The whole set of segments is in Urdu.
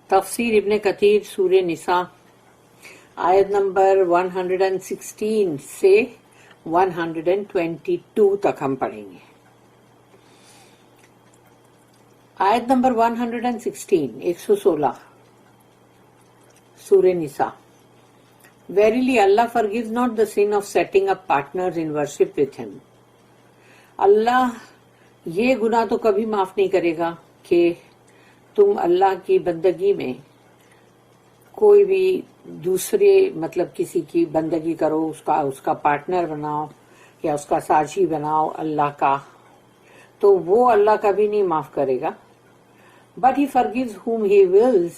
تفسیر ابن کثیر سورہ نساء آیت نمبر 116 سے 122 تک ہم پڑھیں گے. آیت نمبر 116 سورہ نساء. Verily Allah forgives not the sin of setting up partners in worship with him. اللہ یہ گناہ تو کبھی معاف نہیں کرے گا کہ تم اللہ کی بندگی میں کوئی بھی دوسرے کسی کی بندگی کرو، اس کا پارٹنر بناؤ یا اس کا ساجی بناؤ اللہ کا، تو وہ اللہ کبھی نہیں معاف کرے گا. But he forgives whom he wills.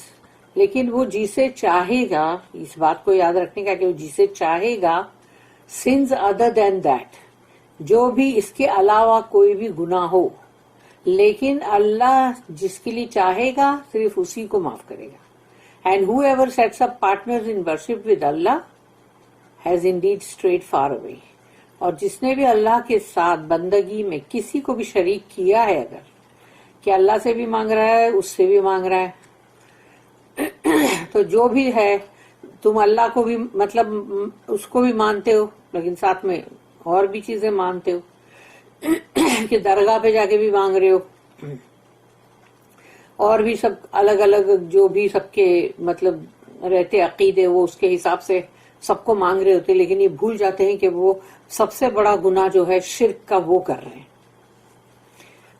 لیکن وہ جسے چاہے گا، اس بات کو یاد رکھنے کا کہ وہ جسے چاہے گا sins other than that، جو بھی اس کے علاوہ کوئی بھی گناہ ہو، لیکن اللہ جس کے لیے چاہے گا صرف اسی کو معاف کرے گا. And whoever sets up partners in worship with Allah has indeed strayed far away. اور جس نے بھی اللہ کے ساتھ بندگی میں کسی کو بھی شریک کیا ہے، اگر کہ اللہ سے بھی مانگ رہا ہے اس سے بھی مانگ رہا ہے، تو جو بھی ہے تم اللہ کو بھی اس کو بھی مانتے ہو لیکن ساتھ میں اور بھی چیزیں مانتے ہو کہ درگاہ پہ جا کے بھی مانگ رہے ہو، اور بھی سب الگ الگ جو بھی سب کے رہتے عقیدے وہ اس کے حساب سے سب کو مانگ رہے ہوتے، لیکن یہ بھول جاتے ہیں کہ وہ سب سے بڑا گناہ جو ہے شرک کا وہ کر رہے ہیں،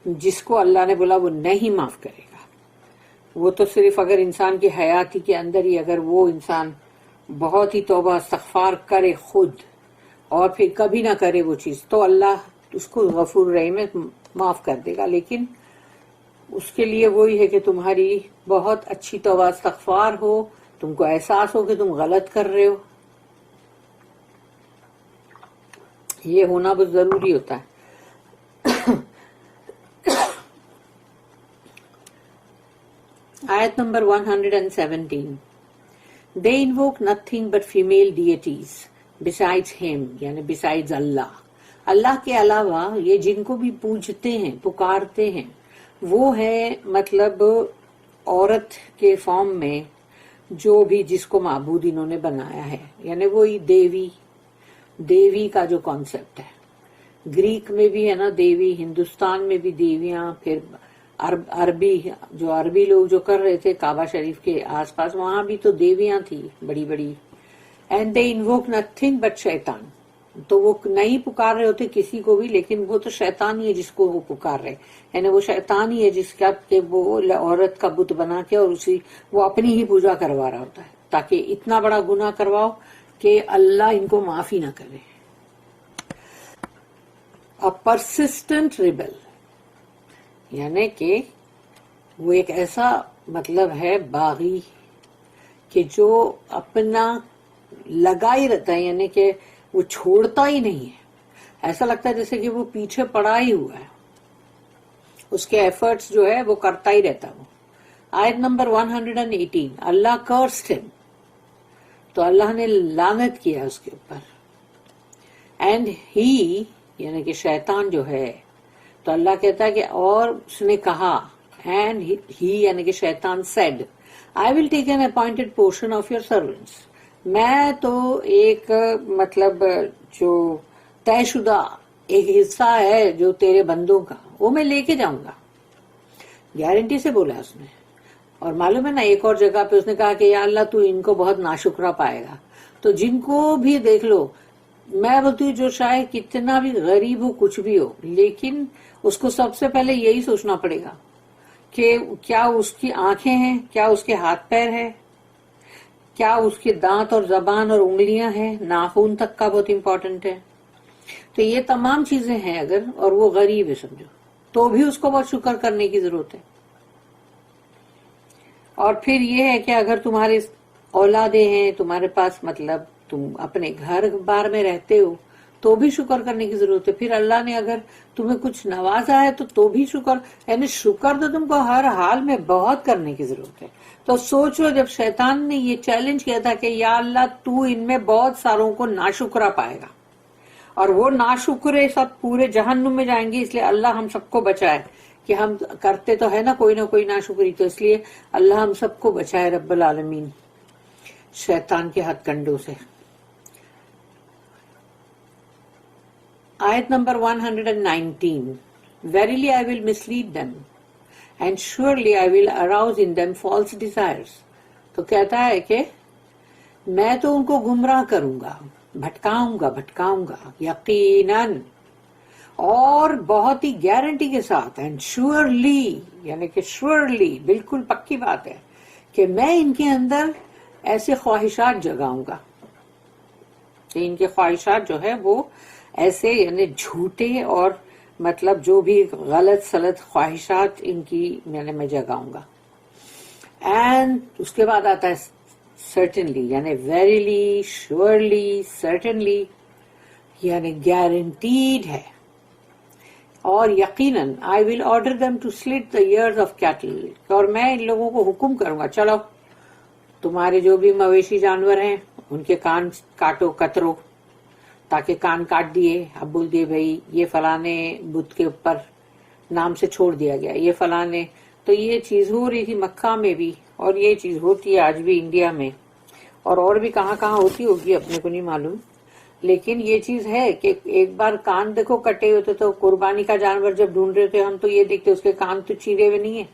جس کو اللہ نے بولا وہ نہیں معاف کرے گا. وہ تو صرف اگر انسان کی حیاتی کے اندر ہی اگر وہ انسان بہت ہی توبہ استغفار کرے خود اور پھر کبھی نہ کرے وہ چیز، تو اللہ اس کو غفور رحیم معاف کر دے گا. لیکن اس کے لیے وہی ہے کہ تمہاری بہت اچھی توبہ استغفار ہو، تم کو احساس ہو کہ تم غلط کر رہے ہو، یہ ہونا بہت ضروری ہوتا ہے. آیت number 117. They invoke nothing but female deities besides him، یعنی besides اللہ. اللہ کے علاوہ یہ جن کو بھی پوجتے ہیں پکارتے ہیں وہ ہے عورت کے فارم میں جو بھی جس کو معبود انہوں نے بنایا ہے، یعنی وہی دیوی کا جو کانسیپٹ ہے. گریک میں بھی ہے نا دیوی، ہندوستان میں بھی دیویاں، پھر عربی لوگ جو کر رہے تھے کعبہ شریف کے آس پاس وہاں بھی تو دیویاں تھی بڑی بڑی. And they invoke nothing but شیطان، تو وہ نہیں پکار رہے ہوتے کسی کو بھی، لیکن وہ تو شیطان ہی ہے جس کو وہ پکار رہے، یعنی وہ شیطان ہی ہے جس کا کہ وہ عورت کا بت بنا کے اور وہ اپنی ہی پوجا کروا رہا ہوتا ہے تاکہ اتنا بڑا گناہ کرواؤ کہ اللہ ان کو معافی نہ کرے. A persistent rebel، یعنی کہ وہ ایک ایسا ہے باغی کہ جو اپنا لگا ہی رہتا ہے، یعنی کہ وہ چھوڑتا ہی نہیں ہے، ایسا لگتا ہے جیسے کہ وہ پیچھے پڑا ہی ہوا ہے، اس کے ایفرٹس جو ہے وہ کرتا ہی رہتا. وہ آیت نمبر 118. اللہ کرسڈ ہم، تو اللہ نے لعنت کیا اس کے اوپر. اینڈ ہی یعنی کہ شیطان جو ہے، تو اللہ کہتا ہے کہ اور اس نے کہا، اینڈ ہی یعنی کہ شیطان said I will take an appointed portion of your servants, میں تو ایک جو طے شدہ ایک حصہ ہے جو تیرے بندوں کا وہ میں لے کے جاؤں گا. گارنٹی سے بولا اس نے. اور معلوم ہے نا ایک اور جگہ پہ اس نے کہا کہ یا اللہ تو ان کو بہت ناشکرا پائے گا. تو جن کو بھی دیکھ لو، میں بولتی ہوں جو شاید کتنا بھی غریب ہو کچھ بھی ہو، لیکن اس کو سب سے پہلے یہی سوچنا پڑے گا کہ کیا اس کی آنکھیں ہیں، کیا اس کے ہاتھ پیر ہیں، کیا اس کے دانت اور زبان اور انگلیاں ہیں، ناخن تک کا بہت امپورٹنٹ ہے. تو یہ تمام چیزیں ہیں اگر، اور وہ غریب ہے سمجھو، تو بھی اس کو بہت شکر کرنے کی ضرورت ہے. اور پھر یہ ہے کہ اگر تمہارے اولادیں ہیں، تمہارے پاس تم اپنے گھر بار میں رہتے ہو تو بھی شکر کرنے کی ضرورت ہے. پھر اللہ نے اگر تمہیں کچھ نوازا ہے تو بھی شکر، یعنی شکر تو تم کو ہر حال میں بہت کرنے کی ضرورت ہے. تو سوچو جب شیطان نے یہ چیلنج کیا تھا کہ یا اللہ تو ان میں بہت ساروں کو ناشکرا پائے گا اور وہ ناشکرے سب پورے جہنم میں جائیں گے، اس لیے اللہ ہم سب کو بچائے کہ ہم کرتے تو ہے نا کوئی ناشکری. تو اس لیے اللہ ہم سب کو بچائے رب العالمین شیطان کے ہتھ کنڈوں سے. آیت number 119. Verily I will mislead them and surely I will arouse in them false desires. تو کہتا ہے کہ میں تو ان کو گمراہ کروں گا, بھٹکاؤں گا یقیناً اور بہت ہی گارنٹی کے ساتھ. اینڈ شیورلی یعنی کہ شیورلی بالکل پکی بات ہے کہ میں ان کے اندر ایسے خواہشات جگاؤں گا کہ ان کے خواہشات جو ہے وہ ایسے یعنی جھوٹے اور مطلب جو بھی غلط سلط خواہشات ان کی یعنی میں جگاؤں گا. اینڈ اس کے بعد آتا ہے سرٹنلی یعنی ویریلی, شیورلی, سرٹنلی یعنی گارنٹیڈ ہے. اور یقیناً I will order them to slit the ears of cattle, اور میں ان لوگوں کو حکم کروں گا چلو تمہارے جو بھی مویشی جانور ہیں ان کے کان کاٹو, کترو, تاکہ کان کاٹ دیے. اب بول دیے بھائی یہ فلانے بت کے اوپر نام سے چھوڑ دیا گیا, یہ فلانے. تو یہ چیز ہو رہی تھی مکہ میں بھی, اور یہ چیز ہوتی ہے آج بھی انڈیا میں, اور بھی کہاں ہوتی ہوگی اپنے کو نہیں معلوم. لیکن یہ چیز ہے کہ ایک بار کان دیکھو کٹے ہوتے تو قربانی کا جانور جب ڈھونڈ رہے تھے ہم تو یہ دیکھتے اس کے کان تو چیرے ہوئے نہیں ہیں.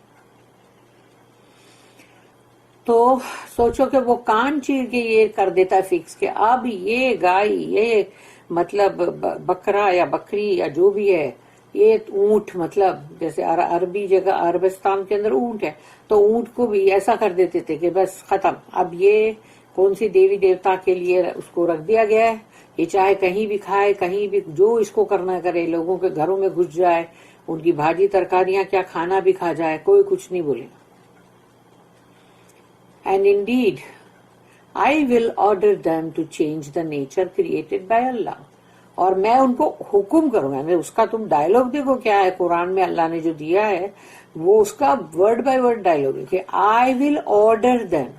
تو سوچو کہ وہ کان چیر کے یہ کر دیتا ہے فکس کہ اب یہ گائے, یہ مطلب بکرا یا بکری یا جو بھی ہے, یہ اونٹ, مطلب جیسے عربی جگہ عربستان کے اندر اونٹ ہے تو اونٹ کو بھی ایسا کر دیتے تھے کہ بس ختم, اب یہ کون سی دیوی دیوتا کے لیے اس کو رکھ دیا گیا ہے, یہ چاہے کہیں بھی کھائے, کہیں بھی جو اس کو کرنا کرے, لوگوں کے گھروں میں گھس جائے, ان کی بھاجی ترکاریاں کیا کھانا بھی کھا جائے, کوئی کچھ نہیں بولے. And indeed, I will order them to change the nature created by Allah. اور میں ان کو حکم کروں گا. اس کا تم ڈائلوگ دیکھو کیا ہے قرآن میں اللہ نے جو دیا ہے, وہ اس کا ورڈ بائی ورڈ ڈائلوگ ہے کہ I will order them,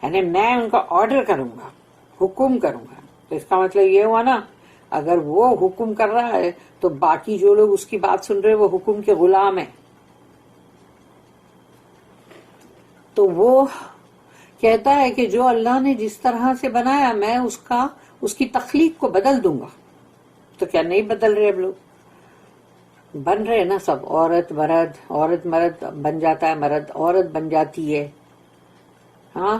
یعنی میں ان کا آرڈر کروں گا, حکم کروں گا. تو اس کا مطلب یہ ہوا نا, اگر وہ حکم کر رہا ہے تو باقی جو لوگ اس کی بات سن رہے وہ حکم کے غلام ہیں. تو وہ کہتا ہے کہ جو اللہ نے جس طرح سے بنایا میں اس کی تخلیق کو بدل دوں گا. تو کیا نہیں بدل رہے اب لوگ بن رہے نا سب, عورت مرد بن جاتا ہے, مرد عورت بن جاتی ہے. ہاں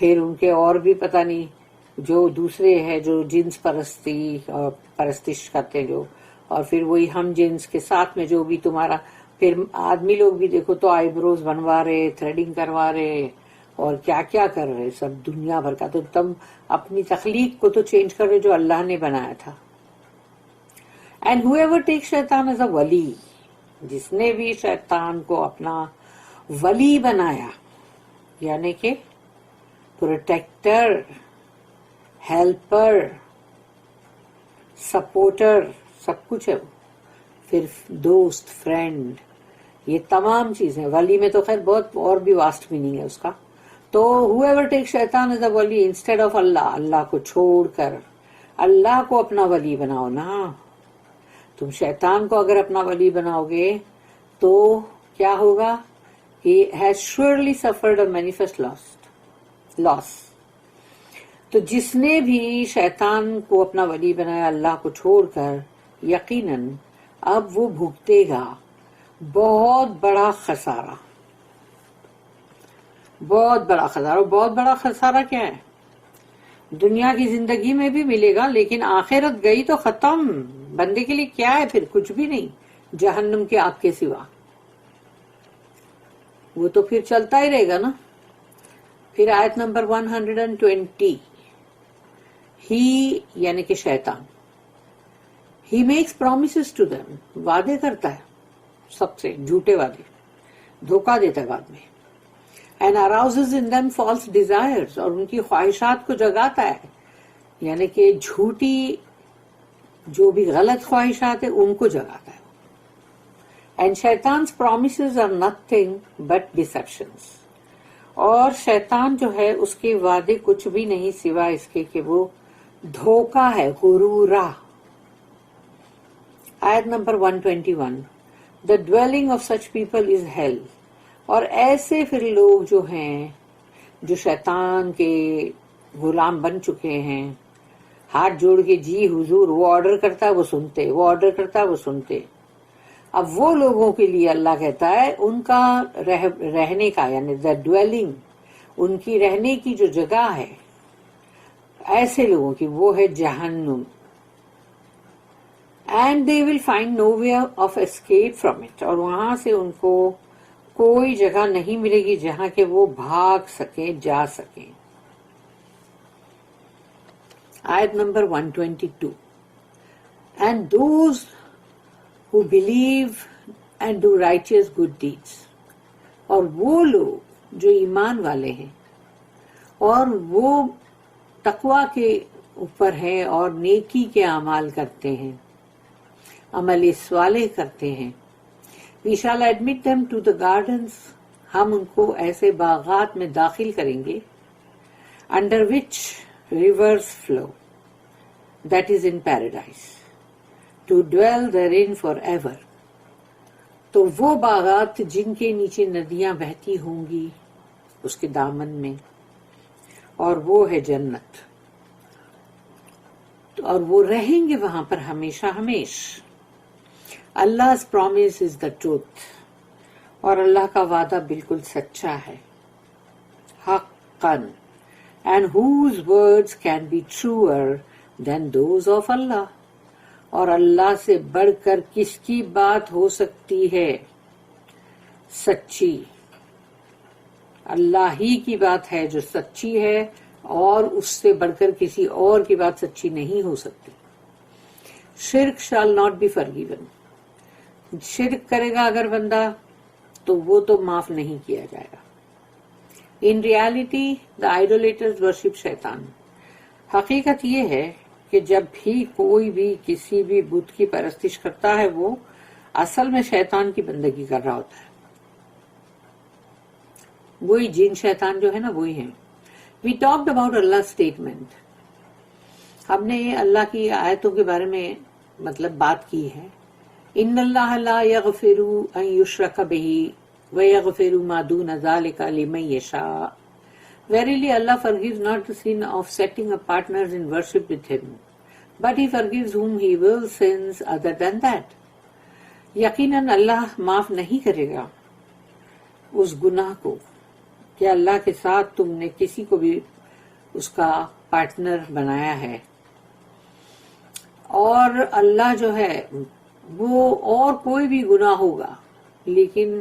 پھر ان کے اور بھی پتہ نہیں جو دوسرے ہیں جو جنس پرستی اور پرستش کرتے ہیں جو, اور پھر وہی ہم جنس کے ساتھ میں جو بھی تمہارا, پھر آدمی لوگ بھی دیکھو تو آئی بروز بنوا رہے, تھریڈنگ کروا رہے, اور کیا کیا کر رہے سب دنیا بھر کا. تو تم اپنی تخلیق کو تو چینج کر رہے جو اللہ نے بنایا تھا. اینڈ whoever takes شیطان as a ولی, جس نے بھی شیطان کو اپنا ولی بنایا یعنی کہ پروٹیکٹر, ہیلپر, سپورٹر, سب کچھ ہے وہ, پھر دوست, فرینڈ, یہ تمام چیزیں. ولی میں تو خیر بہت اور بھی واسٹ میننگ ہے اس کا. تو whoever takes شیطان as a ولی انسٹیڈ آف اللہ, اللہ کو چھوڑ کر اللہ کو اپنا ولی بناؤ نا. تم شیطان کو اگر اپنا ولی بناؤ گے تو کیا ہوگا, he has surely suffered a manifest loss. تو جس نے بھی شیطان کو اپنا ولی بنایا اللہ کو چھوڑ کر, یقیناً اب وہ بھگتے گا بہت بڑا خسارہ. بہت بڑا خسارہ. بہت بڑا خسارہ کیا ہے, دنیا کی زندگی میں بھی ملے گا لیکن آخرت گئی تو ختم. بندے کے لیے کیا ہے پھر, کچھ بھی نہیں, جہنم کے آگ کے سوا. وہ تو پھر چلتا ہی رہے گا نا. پھر آیت نمبر 120, ہی یعنی کہ شیطان, He makes promises to them, وعدے کرتا ہے سب سے, جھوٹے وعدے, دھوکہ دیتا ہے بعد میں. And arouses in them false desires, اور ان کی خواہشات کو جگاتا ہے, یعنی کہ جھوٹی جو بھی غلط خواہشات ہیں ان کو جگاتا ہے. And Shaitan's promises are nothing but deceptions, اور شیطان جو ہے اس کے وعدے کچھ بھی نہیں سوا اس کے کہ وہ دھوکہ ہے, غرورہ. آیت number 121, The dwelling of such people is hell. اور ایسے پھر لوگ جو ہیں جو شیطان کے غلام بن چکے ہیں، ہاتھ جوڑ کے جی حضور، وہ آرڈر کرتا ہے وہ سنتے، وہ آرڈر کرتا ہے وہ سنتے. اب وہ لوگوں کے لیے اللہ کہتا ہے ان کا رہنے کا، یعنی دا ڈویلنگ، ان کی رہنے کی جو جگہ ہے ایسے لوگوں کی، وہ ہے جہنم. And they will find no way of escape from it. اور وہاں سے ان کو کوئی جگہ نہیں ملے گی جہاں کہ وہ بھاگ سکیں، جا سکیں. آیت number 122. And those who believe and do righteous good deeds. اور وہ لوگ جو ایمان والے ہیں اور وہ تقوی کے اوپر ہیں اور نیکی کے اعمال کرتے ہیں، عمل صالح کرتے ہیں، we shall admit them to the gardens. ہم ان کو ایسے باغات میں داخل کریں گے under which rivers flow, that is in paradise, to dwell therein forever. تو وہ باغات جن کے نیچے ندیاں بہتی ہوں گی اس کے دامن میں، اور وہ ہے جنت، اور وہ رہیں گے وہاں پر ہمیشہ ہمیش. Allah's promise is the truth. اور اللہ کا وعدہ بالکل سچا ہے، حقاً. And whose words can be truer than those of Allah. اور اللہ سے بڑھ کر کس کی بات ہو سکتی ہے سچی؟ اللہ ہی کی بات ہے جو سچی ہے، اور اس سے بڑھ کر کسی اور کی بات سچی نہیں ہو سکتی. شرک shall not be forgiven. شرک کرے گا اگر بندہ تو وہ تو معاف نہیں کیا جائے گا. In reality, the idolaters worship شیطان. حقیقت یہ ہے کہ جب بھی کوئی بھی کسی بھی بت کی پرستش کرتا ہے وہ اصل میں شیطان کی بندگی کر رہا ہوتا ہے. وہی جن شیطان جو ہے نا وہی ہیں. We talked about Allah's statement. ہم نے اللہ کی آیتوں کے بارے میں مطلب بات کی ہے. ان اللہ لا یغفر ان یشرک بہ ویغفر ما دون ذلک لمن یشاء. Verily Allah forgives not the sin of setting up partners in worship with Him, but He forgives whom He wills sins other than that. یقیناً اللہ معاف نہیں کرے گا اس گناہ کو کہ اللہ کے ساتھ تم نے کسی کو بھی اس کا پارٹنر بنایا ہے. اور اللہ جو ہے وہ اور کوئی بھی گناہ ہوگا، لیکن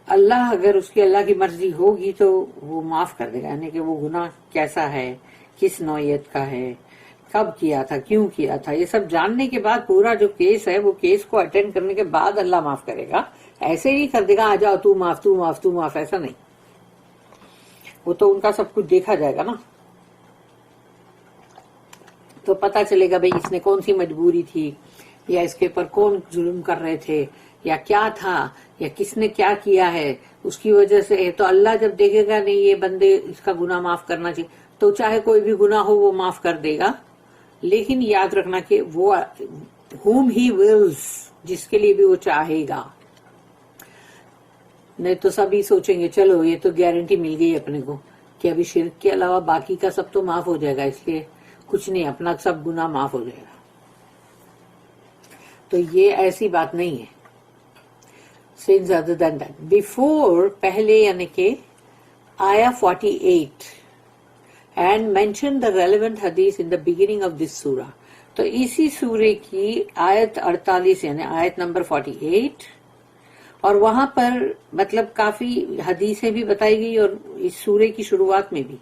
اللہ اگر اس کی اللہ کی مرضی ہوگی تو وہ معاف کر دے گا. یعنی کہ وہ گناہ کیسا ہے، کس نوعیت کا ہے، کب کیا تھا، کیوں کیا تھا، یہ سب جاننے کے بعد پورا جو کیس ہے وہ کیس کو اٹینڈ کرنے کے بعد اللہ معاف کرے گا. ایسے ہی کر دے گا آ جاؤ تو معاف تو معاف تو معاف، ایسا نہیں. وہ تو ان کا سب کچھ دیکھا جائے گا نا، تو پتا چلے گا بھئی اس نے کون سی مجبوری تھی، یا اس کے اوپر کون ظلم کر رہے تھے، یا کیا تھا، یا کس نے کیا کیا ہے اس کی وجہ سے. تو اللہ جب دیکھے گا نہیں یہ بندے اس کا گناہ معاف کرنا چاہیے تو چاہے کوئی بھی گناہ ہو وہ معاف کر دے گا. لیکن یاد رکھنا کہ وہ whom he wills، جس کے لیے بھی وہ چاہے گا. نہیں تو سبھی سوچیں گے چلو یہ تو گارنٹی مل گئی اپنے کو کہ ابھی شرک کے علاوہ باقی کا سب تو معاف ہو جائے گا، اس لیے کچھ نہیں، اپنا سب گناہ معاف ہو جائے گا. تو یہ ایسی بات نہیں ہے. Sins other than that. Before، پہلے یعنی کہ آیا 48 and mention the relevant hadith in the beginning of this surah. تو اسی سورے کی آیت 48 یعنی آیت نمبر 48، اور وہاں پر مطلب کافی حدیثیں بھی بتائی گئی اور اس سورے کی شروعات میں بھی.